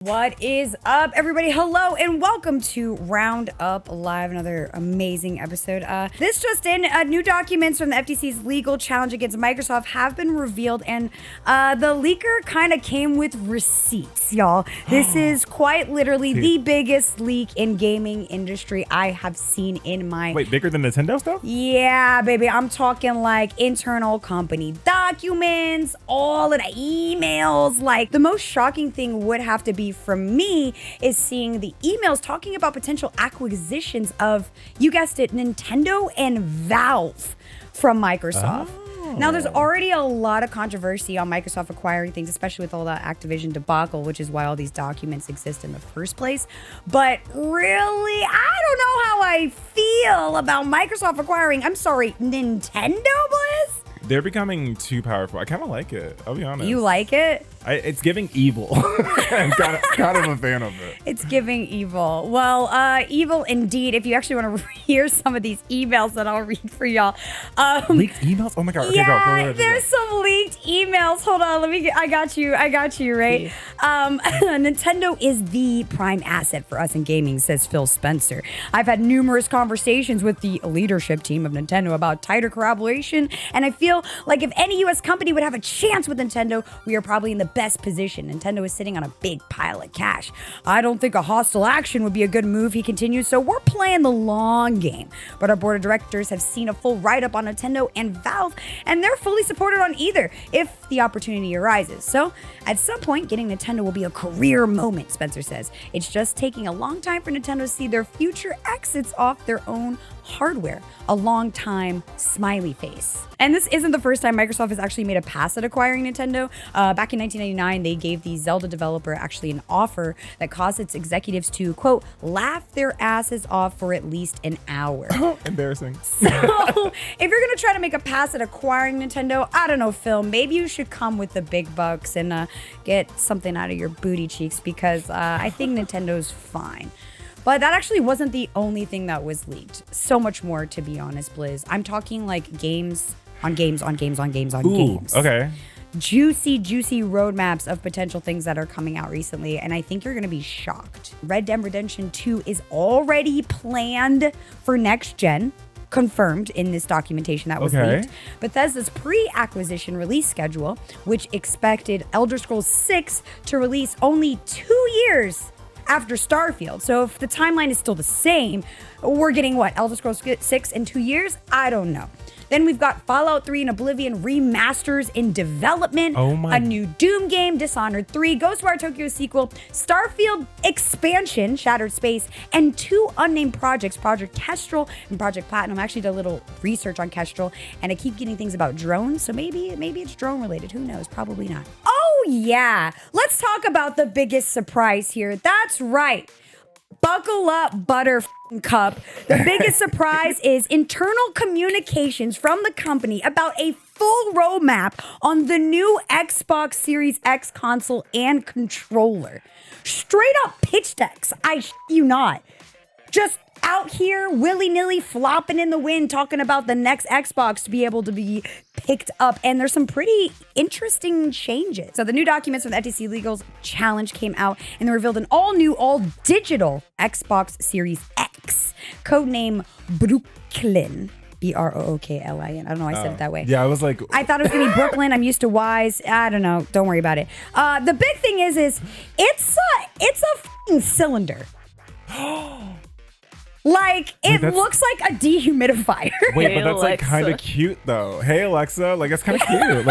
What is up, everybody? Hello and welcome to Roundup Live, another amazing episode. This just in, new documents from the FTC's legal challenge against Microsoft have been revealed, and the leaker kind of came with receipts, y'all. This is quite literally the biggest leak in gaming industry I have seen in my... Wait, bigger than Nintendo stuff? Yeah, baby. I'm talking like internal company documents, all of the emails. Like, the most shocking thing would have to be from me is seeing the emails talking about potential acquisitions of, you guessed it, Nintendo and Valve from Microsoft. Now, there's already a lot of controversy on Microsoft acquiring things, especially with all that Activision debacle, which is why all these documents exist in the first place. But really, I don't know how I feel about Microsoft acquiring, Nintendo, Bliss? They're becoming too powerful. I kind of like it. I'll be honest. You like it? It's giving evil. I'm kind of a fan of it. It's giving evil. Well, evil indeed. If you actually want to hear some of these emails that I'll read for y'all. Leaked emails? Oh my God. Okay, yeah, go. There's some leaked emails. Hold on. I got you, right? Nintendo is the prime asset for us in gaming, says Phil Spencer. I've had numerous conversations with the leadership team of Nintendo about tighter collaboration, and I feel like if any U.S. company would have a chance with Nintendo, we are probably in the best position. Nintendo is sitting on a big pile of cash. I don't think a hostile action would be a good move, he continues, so we're playing the long game. But our board of directors have seen a full write-up on Nintendo and Valve, and they're fully supported on either if the opportunity arises. So at some point, getting Nintendo will be a career moment, Spencer says. It's just taking a long time for Nintendo to see their future exits off their own hardware. A long time smiley face. And this isn't the first time Microsoft has actually made a pass at acquiring Nintendo. Back in 1999, they gave the Zelda developer actually an offer that caused its executives to, quote, laugh their asses off for at least an hour. Embarrassing. So if you're going to try to make a pass at acquiring Nintendo, I don't know, Phil, maybe you should come with the big bucks and get something out of your booty cheeks, because I think Nintendo's fine. But that actually wasn't the only thing that was leaked. So much more, to be honest, Blizz. I'm talking like games on games on games on games on games. Okay. Juicy roadmaps of potential things that are coming out recently, and I think you're going to be shocked. Red Dead Redemption 2 is already planned for next gen, confirmed in this documentation that was leaked. Bethesda's pre-acquisition release schedule, which expected Elder Scrolls 6 to release only 2 years after Starfield. So if the timeline is still the same, we're getting what? Elder Scrolls 6 in 2 years? I don't know. Then we've got Fallout 3 and Oblivion remasters in development, a new Doom game, Dishonored 3, Ghostwire Tokyo sequel, Starfield expansion, Shattered Space, and 2 unnamed projects, Project Kestrel and Project Platinum. I actually did a little research on Kestrel, and I keep getting things about drones, so maybe it's drone related. Who knows? Probably not. Oh yeah, let's talk about the biggest surprise here. That's right. Buckle up, Buttercup. The biggest surprise is internal communications from the company about a full roadmap on the new Xbox Series X console and controller. Straight up pitch decks, I you not. Just out here willy-nilly flopping in the wind talking about the next Xbox to be able to be picked up, and there's some pretty interesting changes. So the new documents from the FTC Legal's challenge came out, and they revealed an all-new, all-digital Xbox Series X, codename Brooklyn. Brooklin. I don't know why I said it that way. Yeah, I was like... I thought it was going to be Brooklyn. I'm used to Y's. I don't know. Don't worry about it. The big thing is it's a f***ing cylinder. Like, it looks like a dehumidifier. Wait, Hey, but that's like Alexa. kind of cute though. Hey Alexa, like that's kind of cute.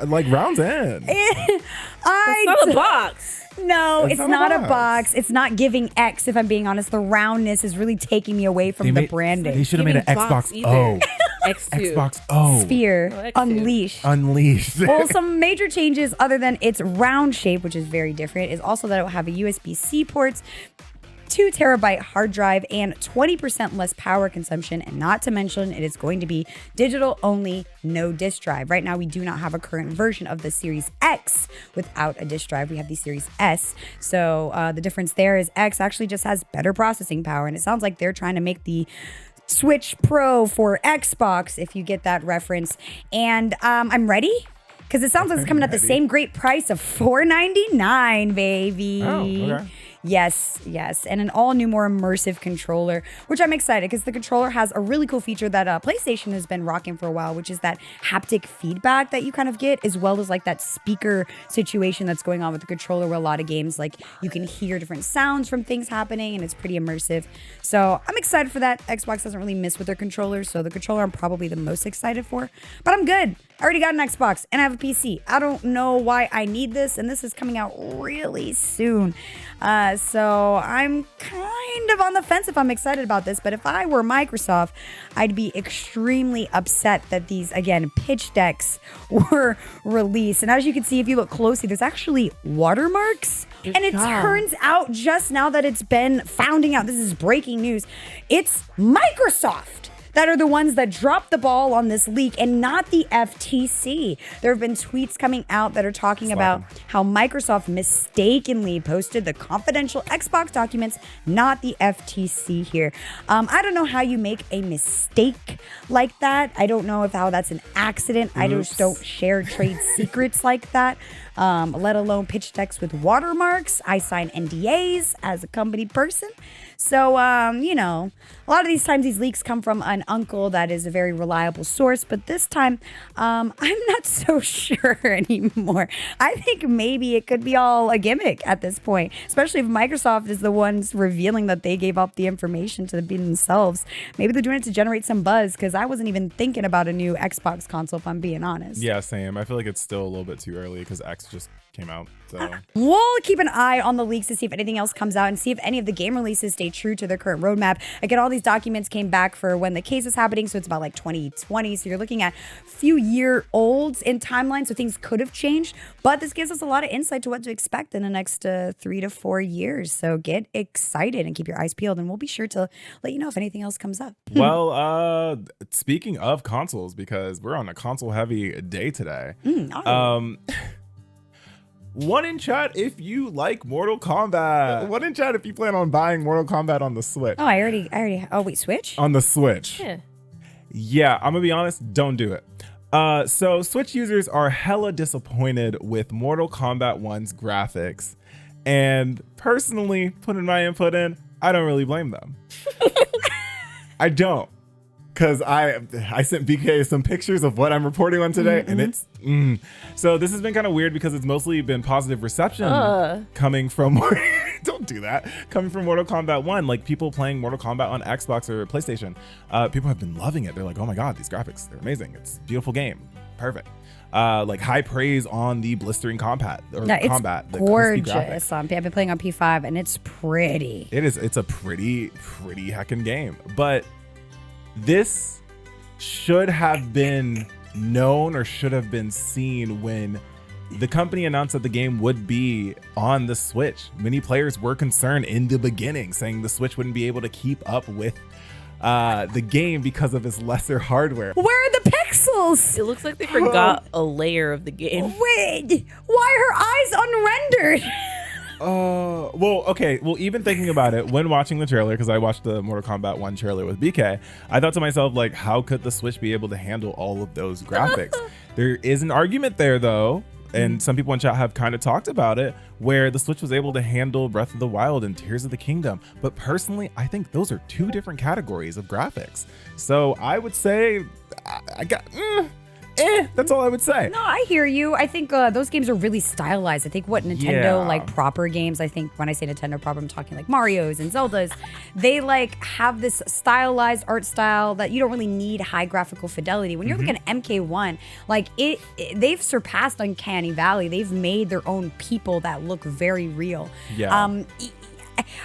like rounds in. It's not a box. No, it's not a box. box. It's not giving X, if I'm being honest. The roundness is really taking me away from the branding. They should have made an Xbox O. X2. Xbox O. Sphere. Oh, X2. Unleashed. Unleashed. Well, some major changes other than its round shape, which is very different, is also that it will have a USB-C ports, 2 terabyte hard drive, and 20% less power consumption. And not to mention, it is going to be digital only, no disk drive. Right now, we do not have a current version of the Series X without a disk drive. We have the Series S. So the difference there is X actually just has better processing power. And it sounds like they're trying to make the Switch Pro for Xbox, if you get that reference. And I'm ready. Because it sounds like it's coming at the same great price of $4.99, baby. Oh, okay. Yes. And an all new, more immersive controller, which I'm excited because the controller has a really cool feature that PlayStation has been rocking for a while, which is that haptic feedback that you kind of get, as well as like that speaker situation that's going on with the controller, where a lot of games, like you can hear different sounds from things happening and it's pretty immersive. So I'm excited for that. Xbox doesn't really miss with their controllers, so the controller I'm probably the most excited for, but I'm good. I already got an Xbox and I have a PC. I don't know why I need this, and this is coming out really soon. So I'm kind of on the fence if I'm excited about this, but if I were Microsoft, I'd be extremely upset that these, again, pitch decks were released. And as you can see, if you look closely, there's actually watermarks. And it turns out just now that it's been founding out, this is breaking news, it's Microsoft that are the ones that dropped the ball on this leak and not the FTC. There have been tweets coming out that are talking about how Microsoft mistakenly posted the confidential Xbox documents, not the FTC here. I don't know how you make a mistake like that. I don't know how that's an accident. Oops. I just don't share trade secrets like that, let alone pitch decks with watermarks. I sign NDAs as a company person. So, a lot of these times these leaks come from an uncle that is a very reliable source, but this time, I'm not so sure anymore. I think maybe it could be all a gimmick at this point, especially if Microsoft is the ones revealing that they gave up the information to be themselves. Maybe they're doing it to generate some buzz, because I wasn't even thinking about a new Xbox console, if I'm being honest. Yeah, same. I feel like it's still a little bit too early because X just came out. So we'll keep an eye on the leaks to see if anything else comes out and see if any of the game releases stay true to their current roadmap. Again, all these documents came back for when the case was happening, so it's about like 2020. So you're looking at a few year olds in timeline, so things could have changed. But this gives us a lot of insight to what to expect in the next 3 to 4 years. So get excited and keep your eyes peeled, and we'll be sure to let you know if anything else comes up. Well, speaking of consoles, because we're on a console heavy day today. One in chat if you like Mortal Kombat. One in chat if you plan on buying Mortal Kombat on the Switch. Oh, I already. Oh, wait, Switch? On the Switch. Yeah, I'm gonna be honest, don't do it. So Switch users are hella disappointed with Mortal Kombat 1's graphics. And personally, putting my input in, I don't really blame them. I don't. Because I sent BK some pictures of what I'm reporting on today, and it's so this has been kind of weird because it's mostly been positive reception coming from don't do that, coming from Mortal Kombat 1. Like, people playing Mortal Kombat on Xbox or PlayStation, people have been loving it. They're like, oh my god, these graphics, they're amazing. It's a beautiful game, perfect. Like, high praise on the blistering combat it's gorgeous. I've been playing on P5 and it's pretty. It's a pretty heckin' game, but this should have been known or should have been seen when the company announced that the game would be on the Switch. Many players were concerned in the beginning, saying the Switch wouldn't be able to keep up with the game because of its lesser hardware. Where are the pixels? It looks like they forgot a layer of the game. Wait, why are her eyes unrendered? Well, okay. Well, even thinking about it, when watching the trailer, because I watched the Mortal Kombat 1 trailer with BK, I thought to myself, like, how could the Switch be able to handle all of those graphics? There is an argument there, though, and some people in chat have kind of talked about it, where the Switch was able to handle Breath of the Wild and Tears of the Kingdom. But personally, I think those are two different categories of graphics. So I would say I got... that's all I would say. No, I hear you. I think those games are really stylized. I think what Nintendo, like proper games, I think when I say Nintendo proper, I'm talking like Mario's and Zelda's. They like have this stylized art style that you don't really need high graphical fidelity. When you're looking at MK1, like they've surpassed Uncanny Valley. They've made their own people that look very real. Yeah.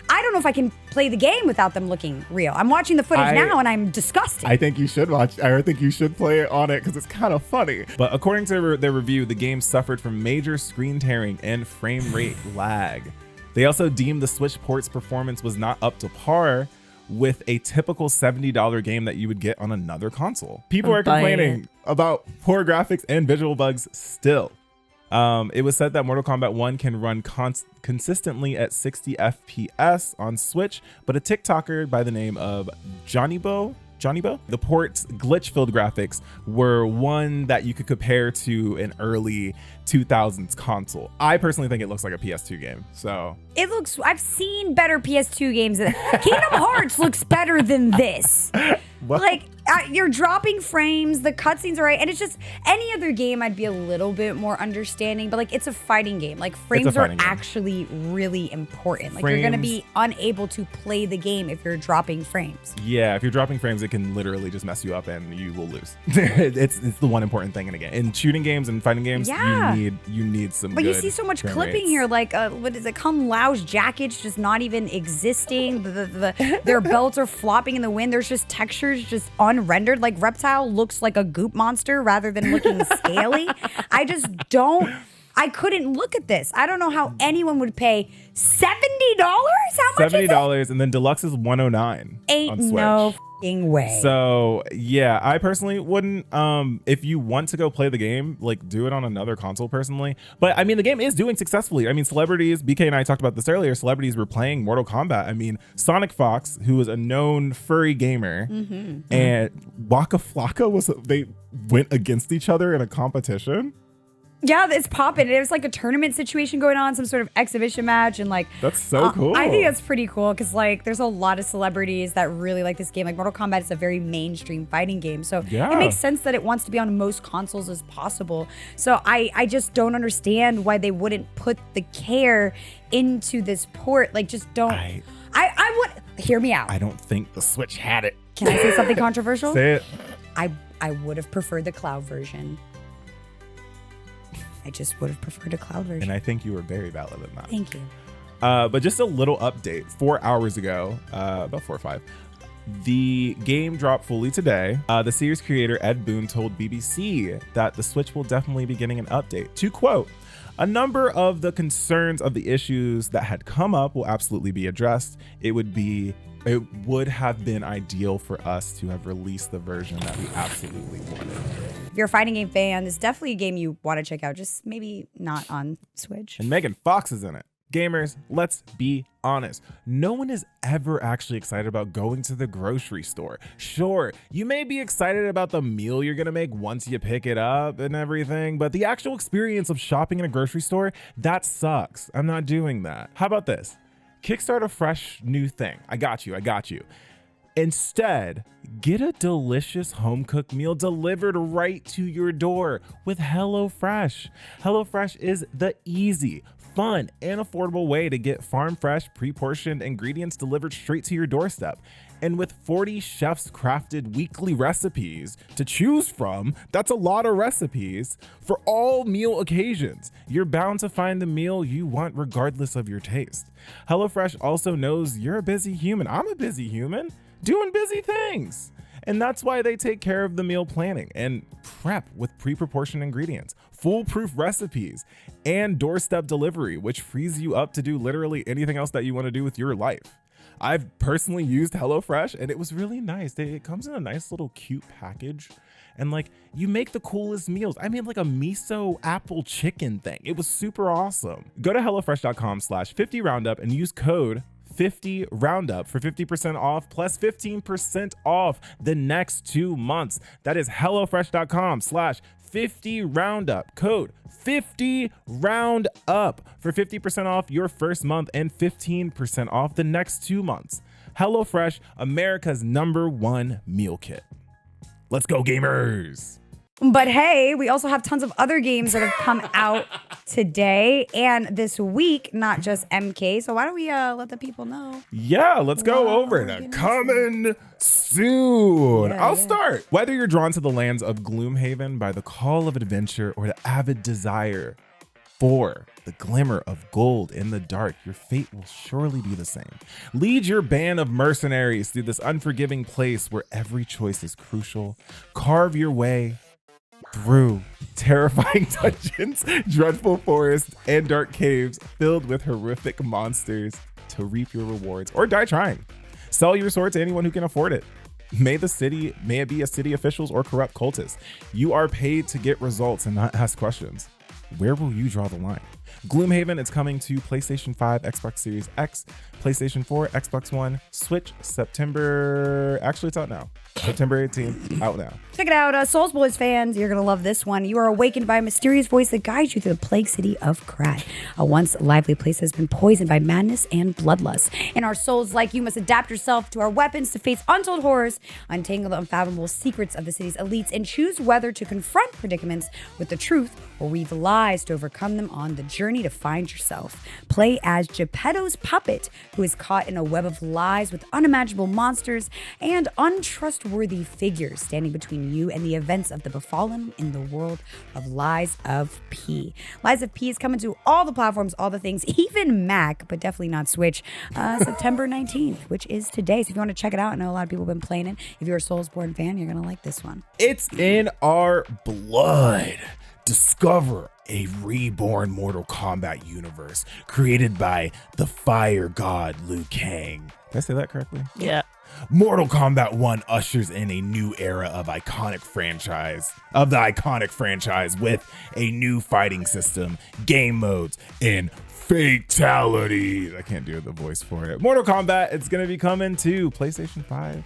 I don't know if I can play the game without them looking real. I'm watching the footage now and I'm disgusted. I think you should watch. I think you should play it on it because it's kind of funny. But according to their review, the game suffered from major screen tearing and frame rate lag. They also deemed the Switch port's performance was not up to par with a typical $70 game that you would get on another console. People are complaining about poor graphics and visual bugs still. It was said that Mortal Kombat 1 can run consistently at 60 FPS on Switch, but a TikToker by the name of Johnnybo Johnny Bo. The port's glitch-filled graphics were one that you could compare to an early 2000s console. I personally think it looks like a PS2 game. So it looks, I've seen better PS2 games. Kingdom Hearts looks better than this. Well, Like, you're dropping frames, the cutscenes are right, and it's just any other game I'd be a little bit more understanding, but like it's a fighting game. Like frames are actually really important. Like you're gonna be unable to play the game if you're dropping frames. yeah, if you're dropping frames, it can literally just mess you up and you will lose. it's the one important thing in a game. In shooting games and fighting games, you need some. But good you see so much frame clipping rates. here, like what is it? Kung Lao's jackets just not even existing. Their belts are flopping in the wind. There's just textures just unrendered. Like Reptile looks like a goop monster rather than looking scaly. I couldn't look at this. I don't know how anyone would pay $70. How much is it? $70, and then deluxe is $109. Ain't on Switch. no f***ing way. So yeah, I personally wouldn't. If you want to go play the game, like do it on another console personally. But I mean, the game is doing successfully. I mean, celebrities. BK and I talked about this earlier. Celebrities were playing Mortal Kombat. I mean, Sonic Fox, who is a known furry gamer, and Waka Flocka they went against each other in a competition. Yeah, it's popping. It was like a tournament situation going on, some sort of exhibition match, and like That's so cool. I think that's pretty cool because like there's a lot of celebrities that really like this game. Like Mortal Kombat is a very mainstream fighting game, so Yeah. it makes sense that it wants to be on most consoles as possible. So I just don't understand why they wouldn't put the care into this port. Like just don't. I would hear me out. I don't think the Switch had it. Can I say something controversial? Say it. I would have preferred the cloud version. I just would have preferred a cloud version. And I think you were very valid in that. Thank you. But just a little update. 4 hours ago, about 4 or 5, the game dropped fully today. The series creator Ed Boon told BBC that the Switch will definitely be getting an update. To quote, "A number of the concerns of the issues that had come up will absolutely be addressed. It would have been ideal for us to have released the version that we absolutely wanted." If you're a fighting game fan, it's definitely a game you want to check out, just maybe not on Switch. And Megan Fox is in it. Gamers, let's be honest. No one is ever actually excited about going to the grocery store. Sure, you may be excited about the meal you're gonna make once you pick it up and everything, but the actual experience of shopping in a grocery store, that sucks. I'm not doing that. How about this? Kickstart a fresh new thing. I got you. Instead, get a delicious home-cooked meal delivered right to your door with HelloFresh. HelloFresh is the easy, fun, and affordable way to get farm-fresh, pre-portioned ingredients delivered straight to your doorstep. And with 40 chefs crafted weekly recipes to choose from, that's a lot of recipes for all meal occasions. You're bound to find the meal you want regardless of your taste. HelloFresh also knows you're a busy human. I'm a busy human doing busy things. And that's why they take care of the meal planning and prep with pre-proportioned ingredients, foolproof recipes, and doorstep delivery, which frees you up to do literally anything else that you want to do with your life. I've personally used HelloFresh and it was really nice. It comes in a nice little cute package. And like, you make the coolest meals. I made like a miso apple chicken thing. It was super awesome. Go to HelloFresh.com/50roundup and use code 50 roundup for 50% off plus 15% off the next 2 months. That is HelloFresh.com/50 roundup. Code 50 roundup for 50% off your first month and 15% off the next 2 months. HelloFresh, America's #1 meal kit. Let's go, gamers. But hey, we also have tons of other games that have come out today and this week, not just MK. So why don't we let the people know? Yeah, let's go over it. Coming soon. I'll start. Whether you're drawn to the lands of Gloomhaven by the call of adventure or the avid desire for the glimmer of gold in the dark, your fate will surely be the same. Lead your band of mercenaries through this unforgiving place where every choice is crucial. Carve your way through terrifying dungeons, dreadful forests, and dark caves filled with horrific monsters to reap your rewards or die trying. Sell your sword to anyone who can afford it. May it be a city officials or corrupt cultists. You are paid to get results and not ask questions. Where will you draw the line? Gloomhaven is coming to PlayStation 5, Xbox Series X, PlayStation 4, Xbox One, Switch, September. Actually, it's out now. September 18th, out now. Check it out, Souls Boys fans. You're going to love this one. You are awakened by a mysterious voice that guides you through the plague city of Krat. A once lively place has been poisoned by madness and bloodlust. In our souls, like you must adapt yourself to our weapons to face untold horrors, untangle the unfathomable secrets of the city's elites, and choose whether to confront predicaments with the truth or weave lies to overcome them on the journey to find yourself. Play as Geppetto's puppet, who is caught in a web of lies with unimaginable monsters and untrustworthy figures standing between you and the events of the befallen in the world of Lies of P. Lies of P is coming to all the platforms, all the things, even Mac, but definitely not Switch, September 19th, which is today. So if you want to check it out, I know a lot of people have been playing it. If you're a Soulsborne fan, you're going to like this one. It's in our blood. Discover a reborn Mortal Kombat universe created by the fire god Liu Kang. Did I say that correctly? Yeah. Mortal Kombat 1 ushers in a new era of the iconic franchise with a new fighting system, game modes, and fatalities. I can't do the voice for it. Mortal Kombat, it's going to be coming to PlayStation 5,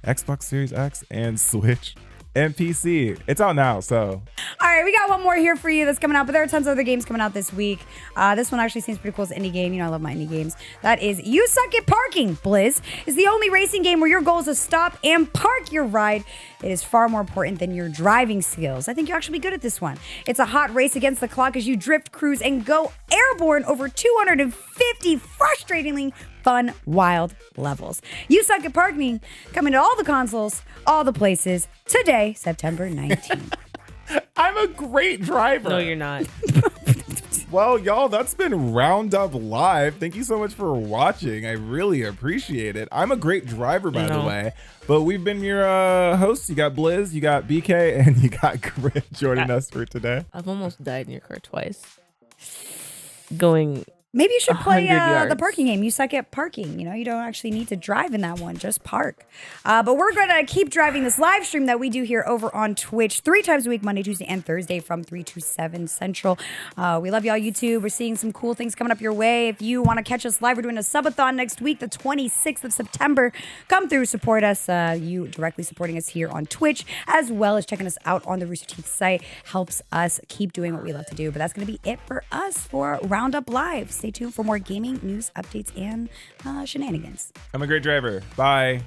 Xbox Series X, and Switch. And PC. It's out now, so. All right, we got one more here for you that's coming out, but there are tons of other games coming out this week. This one actually seems pretty cool. It's an indie game. You know, I love my indie games. That is You Suck at Parking, Blizz. Is the only racing game where your goal is to stop and park your ride. It is far more important than your driving skills. I think you'll actually be good at this one. It's a hot race against the clock as you drift, cruise, and go airborne over 250 frustratingly fun, wild levels. You Suck at Parking, coming to all the consoles, all the places, today, September 19th. I'm a great driver. No, you're not. Well, y'all, that's been Roundup Live. Thank you so much for watching. I really appreciate it. I'm a great driver, by the way. But we've been your hosts. You got Blizz, you got BK, and you got Grit joining us for today. I've almost died in your car twice. Going... Maybe you should play 100 yards. the parking game. You suck at parking. You know, you don't actually need to drive in that one. Just park. But we're going to keep driving this live stream that we do here over on Twitch 3 times a week, Monday, Tuesday, and Thursday from 3 to 7 Central. We love y'all, YouTube. We're seeing some cool things coming up your way. If you want to catch us live, we're doing a subathon next week, the 26th of September. Come through, support us. You directly supporting us here on Twitch, as well as checking us out on the Rooster Teeth site. Helps us keep doing what we love to do. But that's going to be it for us for Roundup Live. Stay tuned for more gaming news, updates, and shenanigans. I'm a great driver. Bye.